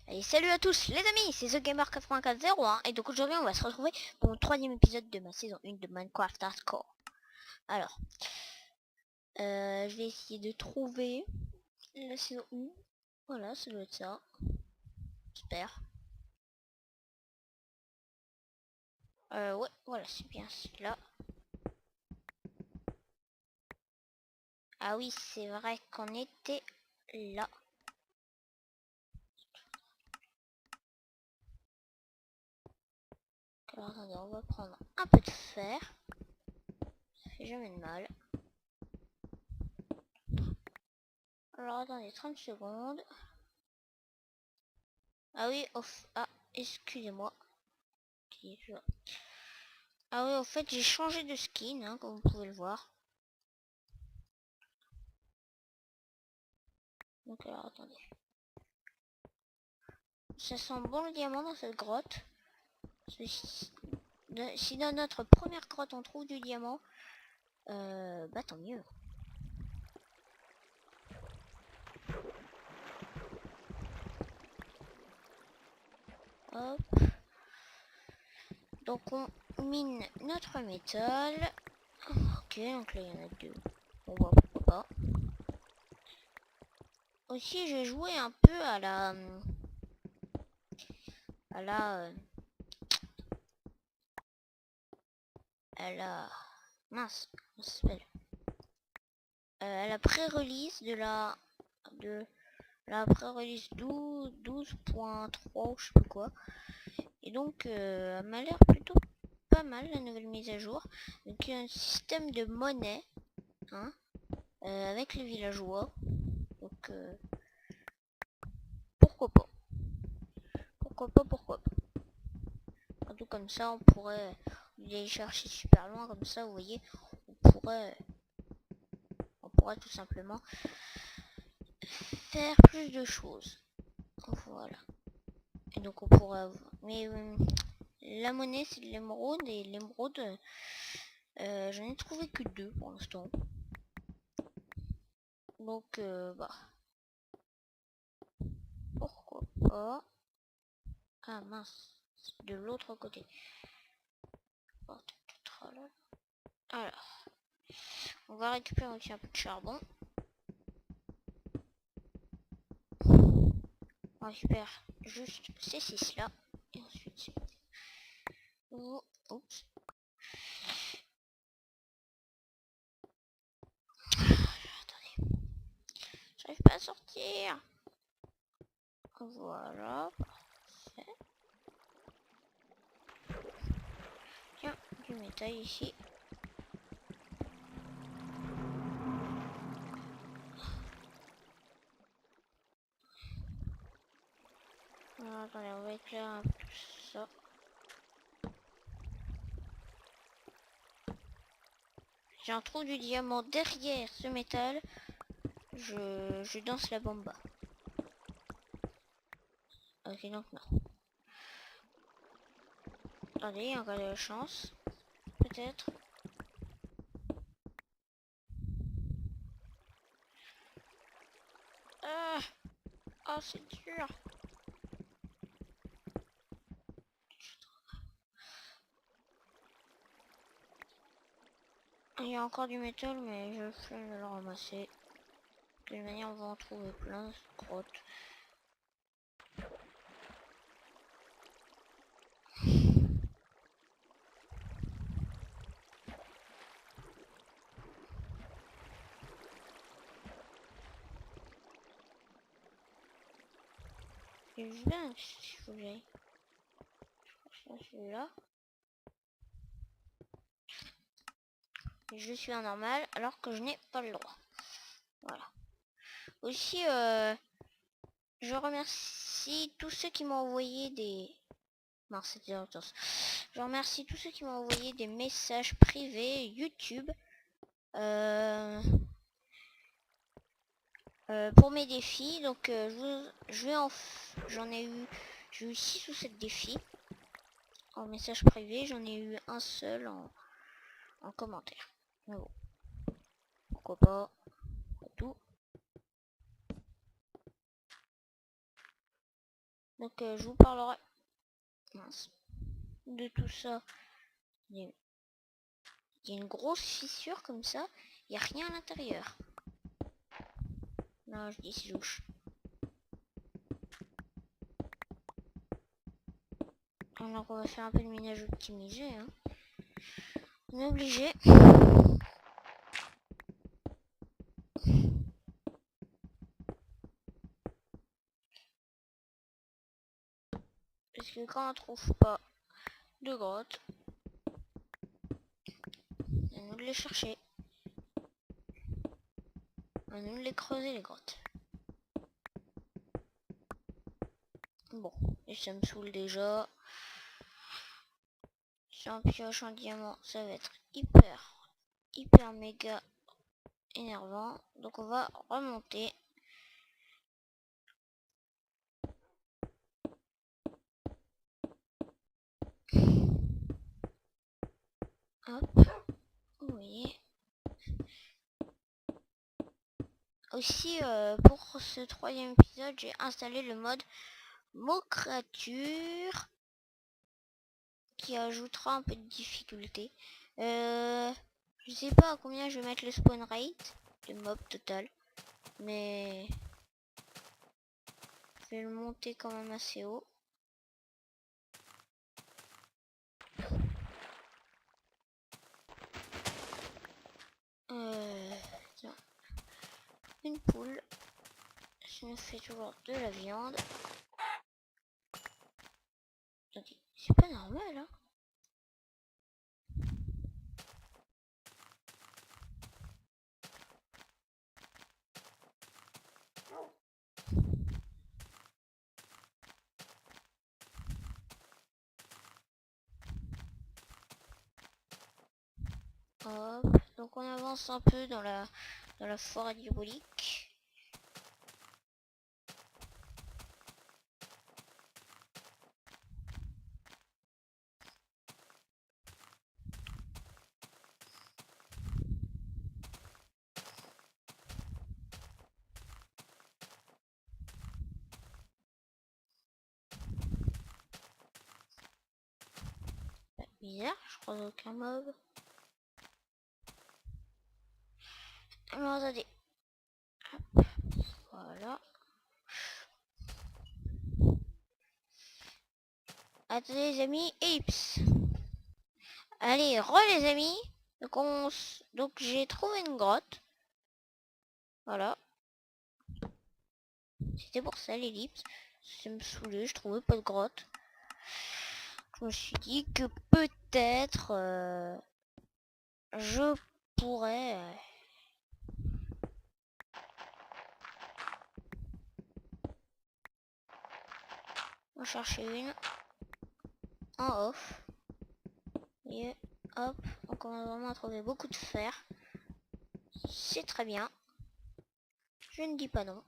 Et salut à tous les amis, c'est TheGamer8401 et donc aujourd'hui on va se retrouver pour le troisième épisode de ma saison 1 de Minecraft Hardcore. Alors, je vais essayer de trouver la saison 1. Voilà, ça doit être ça. J'espère. Ouais, voilà, c'est bien celui-là. Ah oui, c'est vrai qu'on était là. Alors attendez, on va prendre un peu de fer. Ça fait jamais de mal. Alors attendez 30 secondes. Ah oui, ah, excusez-moi. Ah oui, en fait j'ai changé de skin, hein, comme vous pouvez le voir. Donc alors attendez. Ça sent bon le diamant dans cette grotte. Si dans notre première grotte on trouve du diamant, bah tant mieux. Hop. Donc on mine notre métal. Ok, donc là il y en a deux. On voit pourquoi pas. Aussi j'ai joué un peu à la... À la... À la... Mince, comment ça s'appelle, à la pré-release de la... De la pré-release 12.3 ou je sais plus quoi. Et donc elle m'a l'air plutôt pas mal la nouvelle mise à jour. Donc il y a un système de monnaie, hein, avec les villageois. Donc pourquoi pas. Pourquoi pas. Un tout comme ça on pourrait les chercher super loin comme ça, vous voyez, on pourrait tout simplement faire plus de choses. Voilà. Et donc on pourrait avoir... Mais la monnaie c'est de l'émeraude et l'émeraude j'en ai trouvé que 2 pour l'instant. Donc bah pourquoi pas. Ah mince, c'est de l'autre côté. Alors, on va récupérer aussi un peu de charbon. On récupère juste ces 6 là. Et ensuite, oh, oups. Attendez, j'arrive pas à sortir. Voilà, parfait. Tiens, du métal ici. Alors, attendez, on va éclairer un peu ça. J'en trouve du diamant derrière ce métal. Je danse la bomba. Ok, donc non. Attendez, il y a encore de la chance. Peut-être. Ah, oh, c'est dur. Il y a encore du métal, mais je flemme de le ramasser. De toute manière, on va en trouver plein, cette grotte. Et je viens, si faut que j'aille. Je crois que c'est celui-là. Et je suis en normal, alors que je n'ai pas le droit. Voilà. Aussi, je remercie tous ceux qui m'ont envoyé des... Non, c'était intense. Je remercie tous ceux qui m'ont envoyé des messages privés YouTube pour mes défis. Donc j'ai eu 6 ou 7 défis en message privé. J'en ai eu un seul en commentaire. Mais bon, pourquoi pas, tout. Donc je vous parlerai de tout ça. Il y a une grosse fissure comme ça, il n'y a rien à l'intérieur. Non, je dis c'est louche. Alors on va faire un peu de minage optimisé. Hein. On est obligé. Parce que quand on trouve pas de grotte, à nous de les chercher. À nous de les creuser les grottes. Bon, et ça me saoule déjà. Si on pioche en diamant, ça va être hyper méga énervant. Donc on va remonter. Hop, vous voyez. Aussi, pour ce 3e épisode, j'ai installé le mode mot créature qui ajoutera un peu de difficulté. Je sais pas à combien je vais mettre le spawn rate de mob total, mais je vais le monter quand même assez haut. Tiens. Une poule, ça me fait toujours de la viande. Attendez, c'est pas normal hein. Hop, donc on avance un peu dans la forêt hydraulique. Bizarre, je croise aucun mob. Alors attendez. Hop, voilà. Attendez les amis, Ips. Allez, les amis. Donc j'ai trouvé une grotte. Voilà. C'était pour ça l'ellipse. Ça me saoulait, je trouvais pas de grotte. Je me suis dit que peut-être je pourrais en chercher une en off. Et hop, donc on a vraiment trouvé beaucoup de fer. C'est très bien. Je ne dis pas non.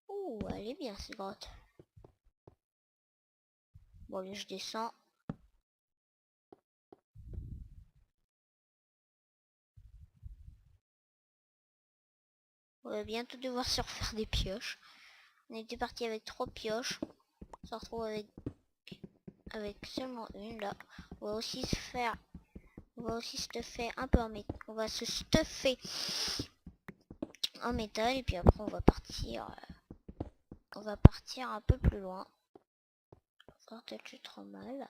Ouh, elle est bien cette grotte. Bon, allez, je descends. On va bientôt devoir se refaire des pioches. On était parti avec 3 pioches. On se retrouve avec seulement une là. On va aussi se faire... On va aussi stuffer un peu en métal. On va se stuffer en métal et puis après on va partir. On va partir un peu plus loin. Peut-être que je suis trop mal.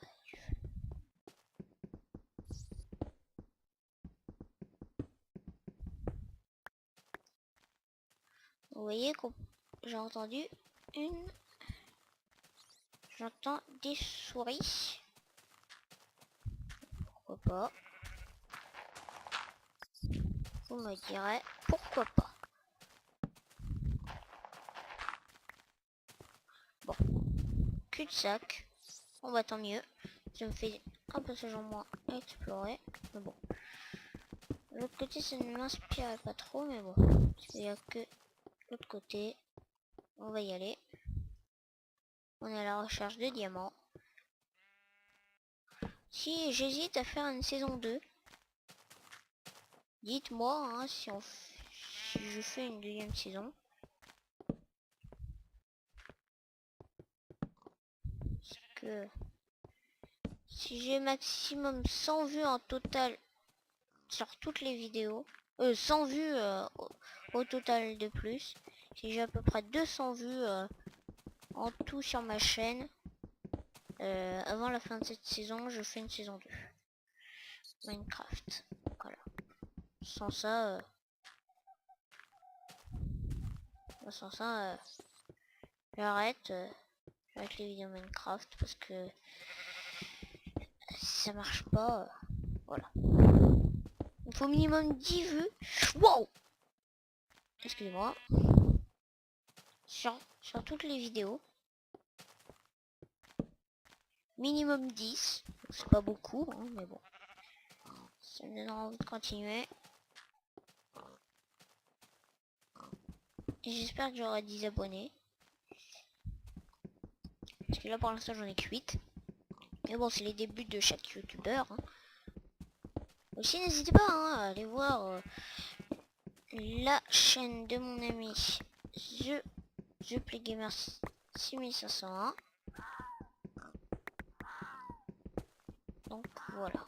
Vous voyez que j'ai entendu une... J'entends des souris. Pourquoi pas? Vous me direz pourquoi pas. Bon. Cul-de-sac. Bon bah tant mieux. Ça me fait un passage en moins à explorer. Mais bon. De l'autre côté ça ne m'inspire pas trop. Mais bon. Parce qu'il n'y a que l'autre côté. On va y aller. On est à la recherche de diamants. Si j'hésite à faire une saison 2. Dites-moi hein, si je fais une 2e saison. que si j'ai maximum 100 vues en total sur toutes les vidéos, 100 vues au total de plus, si j'ai à peu près 200 vues en tout sur ma chaîne, avant la fin de cette saison, je fais une saison 2 Minecraft. Voilà. Sans ça, j'arrête avec les vidéos Minecraft parce que si ça marche pas, voilà. Il faut minimum 10 vues. Wow! Excusez-moi. Sur toutes les vidéos. Minimum 10. C'est pas beaucoup, hein, mais bon. Ça me donnera envie de continuer. Et j'espère que j'aurai 10 abonnés. Parce que là pour l'instant j'en ai que 8. Mais bon, c'est les débuts de chaque youtubeur. Hein. Aussi n'hésitez pas hein, à aller voir la chaîne de mon ami The Play Gamer 6501. Donc voilà.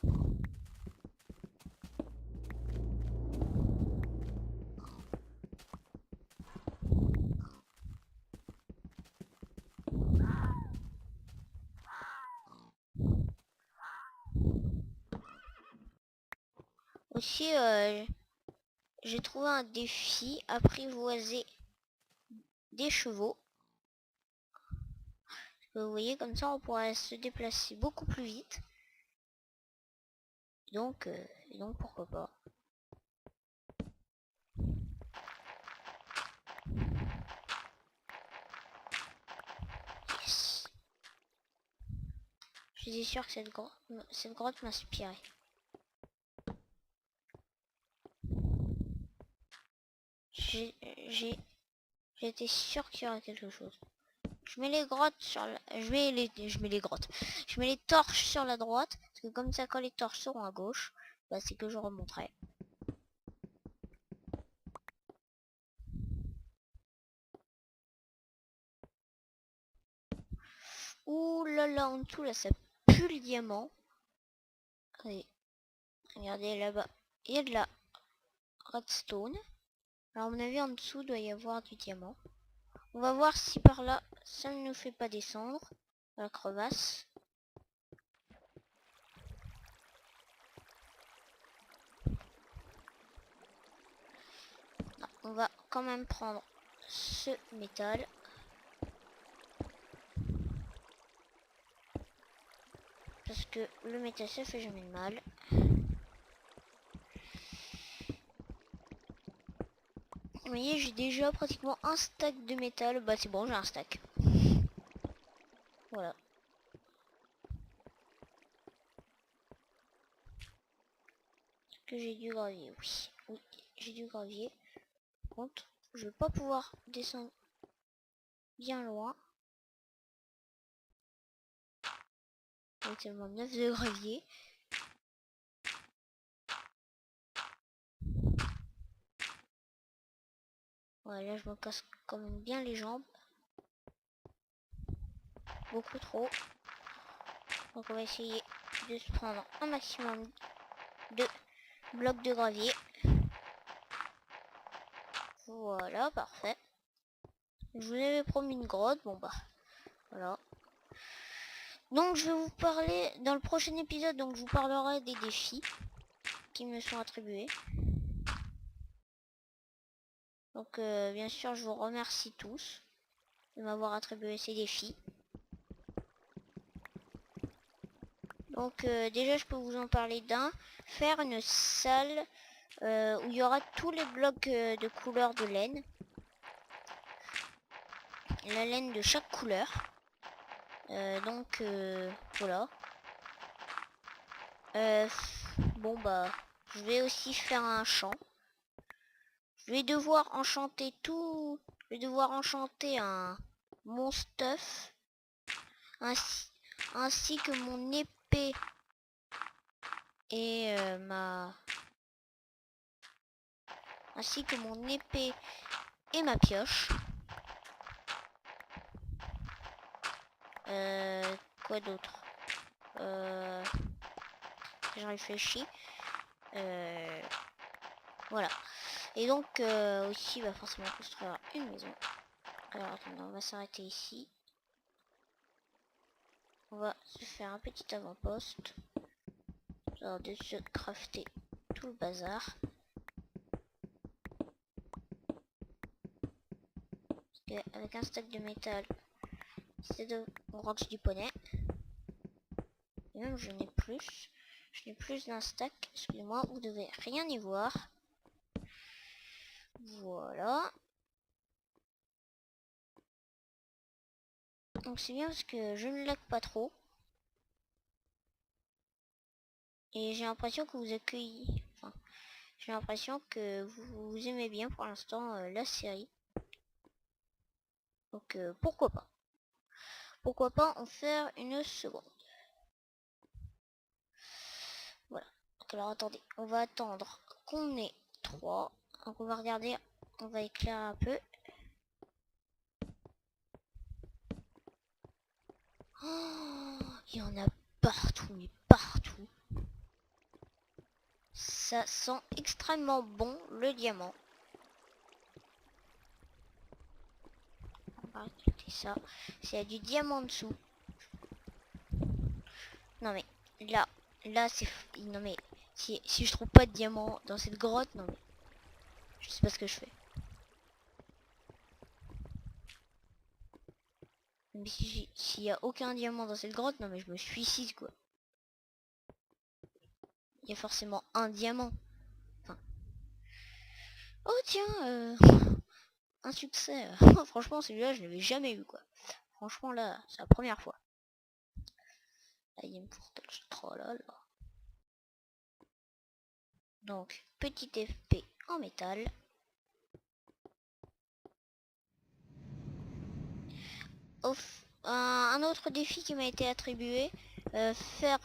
Aussi, j'ai trouvé un défi, apprivoiser des chevaux. Vous voyez, comme ça on pourrait se déplacer beaucoup plus vite. Donc pourquoi pas. Yes. Je suis sûr que cette grotte m'inspirait. J'étais sûr qu'il y aurait quelque chose. Je mets les grottes sur la... Je mets les grottes. Je mets les torches sur la droite. Parce que comme ça, quand les torches seront à gauche, bah c'est que je remonterai. Ouh là là, en dessous là, ça pue le diamant. Allez, regardez là-bas. Il y a de la redstone. Alors à mon avis, en dessous doit y avoir du diamant. On va voir si par là, ça ne nous fait pas descendre à la crevasse. Non, on va quand même prendre ce métal. Parce que le métal ça fait jamais de mal. Vous voyez, j'ai déjà pratiquement un stack de métal. Bah c'est bon, j'ai un stack. Voilà. Est-ce que j'ai du gravier? Oui. Oui, j'ai du gravier. Par contre, je vais pas pouvoir descendre bien loin. Avec seulement 9 de gravier. Voilà, là je me casse quand même bien les jambes. Beaucoup trop. Donc on va essayer de se prendre un maximum de blocs de gravier. Voilà, parfait. Je vous avais promis une grotte, bon bah voilà. Donc je vais vous parler dans le prochain épisode, donc je vous parlerai des défis qui me sont attribués. Donc bien sûr je vous remercie tous de m'avoir attribué ces défis. Donc déjà je peux vous en parler d'un. Faire une salle où il y aura tous les blocs de couleur de laine. La laine de chaque couleur. Donc voilà. Bon bah je vais aussi faire un champ. Je vais devoir enchanter tout. Je vais devoir enchanter mon stuff. Ainsi que mon épée et ma pioche. quoi d'autre? Je réfléchis. Voilà. Et donc aussi, va forcément construire une maison. Alors attendez, on va s'arrêter ici. On va se faire un petit avant-poste. Alors de se crafter tout le bazar. Parce qu'avec un stack de métal, c'est de ranch du poney. Et même je n'ai plus. Je n'ai plus d'un stack. Excusez-moi, vous devez rien y voir. Voilà. Donc c'est bien parce que je ne lag pas trop. Et j'ai l'impression que vous accueillez... Enfin, j'ai l'impression que vous aimez bien pour l'instant la série. Donc pourquoi pas. Pourquoi pas en faire une seconde. Voilà. Donc alors attendez, on va attendre qu'on ait 3. Donc on va regarder, on va éclairer un peu. Oh, il y en a partout, mais partout. Ça sent extrêmement bon le diamant. On va arrêter ça. S'il y a du diamant en dessous. Non mais là c'est... Non mais si je trouve pas de diamant dans cette grotte, non mais... Je sais pas ce que je fais. Mais s'il y a aucun diamant dans cette grotte, non mais je me suicide quoi. Il y a forcément un diamant. Enfin... Oh tiens, un succès. Franchement celui-là je l'avais jamais eu quoi. Franchement là, c'est la première fois. Là il y a une portage. Oh là là. Donc, petit FP en métal. Un autre défi qui m'a été attribué, faire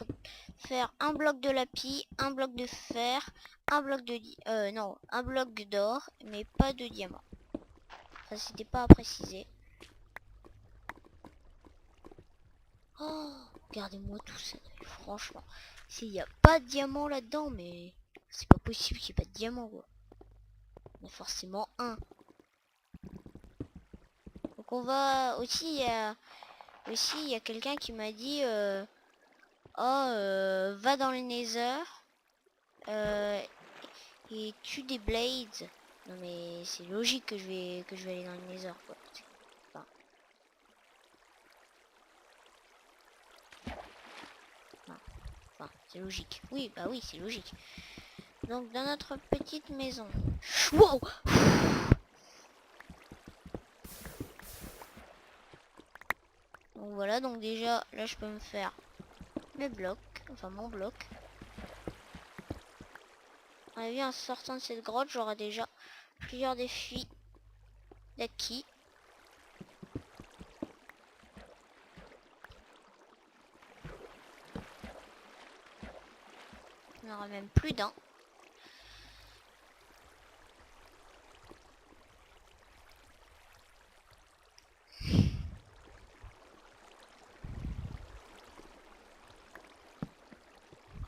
un bloc de lapis, un bloc de fer, un bloc de non, un bloc d'or, mais pas de diamant. Enfin, c'était pas à préciser. Oh, regardez-moi tout ça, franchement. S'il n'y a pas de diamant là-dedans, mais c'est pas possible qu'il n'y ait pas de diamant, quoi. Il y a forcément un. Donc on va aussi, il y a quelqu'un qui m'a dit va dans le Nether et tue des blades. Non mais c'est logique que je vais aller dans le Nether quoi. Enfin, c'est logique. Oui, bah oui, c'est logique. Donc dans notre petite maison. Wow. Donc voilà, donc déjà là je peux me faire mes blocs, enfin mon bloc. On a vu en sortant de cette grotte, j'aurai déjà plusieurs défis d'acquis. Il y en aura même plus d'un.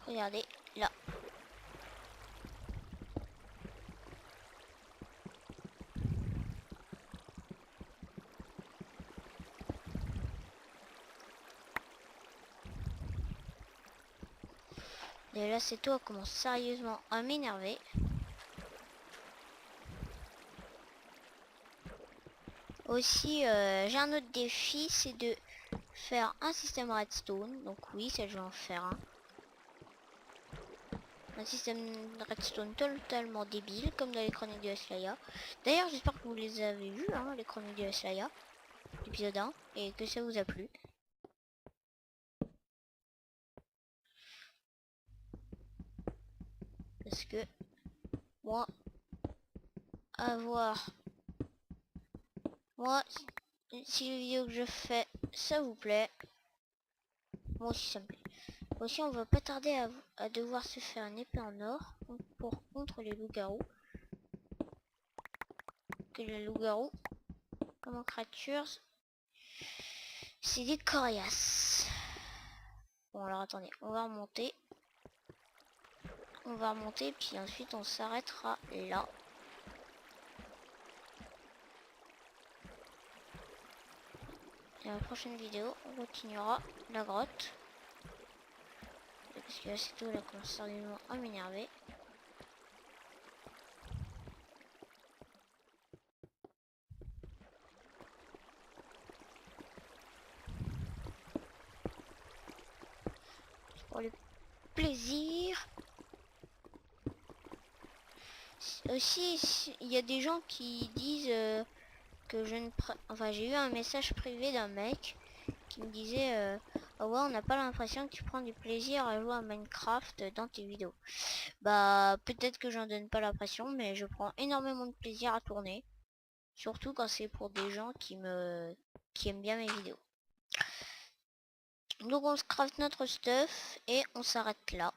Regardez, là. Et là, cette eau commence sérieusement à m'énerver. Aussi, j'ai un autre défi, c'est de faire un système redstone. Donc oui, ça je vais en faire un. Un système redstone totalement débile, comme dans les chroniques de Slayer. D'ailleurs, j'espère que vous les avez vus, hein, les chroniques de Slayer, épisode 1, et que ça vous a plu. Parce que, moi, si les vidéos que je fais, ça vous plaît, moi aussi ça me plaît. Aussi, on va pas tarder à devoir se faire une épée en or pour contre les loups-garous. Que les loups-garous, comme en créatures, c'est des coriaces. Bon alors attendez, on va remonter. On va remonter, puis ensuite on s'arrêtera là. Et la prochaine vidéo, on continuera la grotte. Parce que là c'est tout, là commence sérieusement à m'énerver. Pour le plaisir. Aussi, il y a des gens qui disent que je ne... Enfin, j'ai eu un message privé d'un mec qui me disait ah ouais, on n'a pas l'impression que tu prends du plaisir à jouer à Minecraft dans tes vidéos. Bah, peut-être que j'en donne pas l'impression, mais je prends énormément de plaisir à tourner. Surtout quand c'est pour des gens qui aiment bien mes vidéos. Donc on se craft notre stuff et on s'arrête là.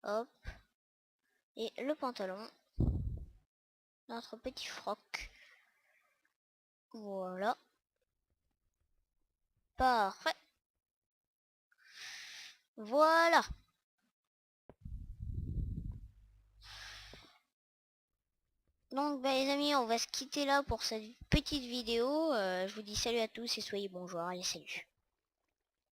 Hop. Et le pantalon. Notre petit froc. Voilà. Parfait. Voilà. Donc bah, les amis, on va se quitter là pour cette petite vidéo. Je vous dis salut à tous et soyez bons joueurs. Allez, salut.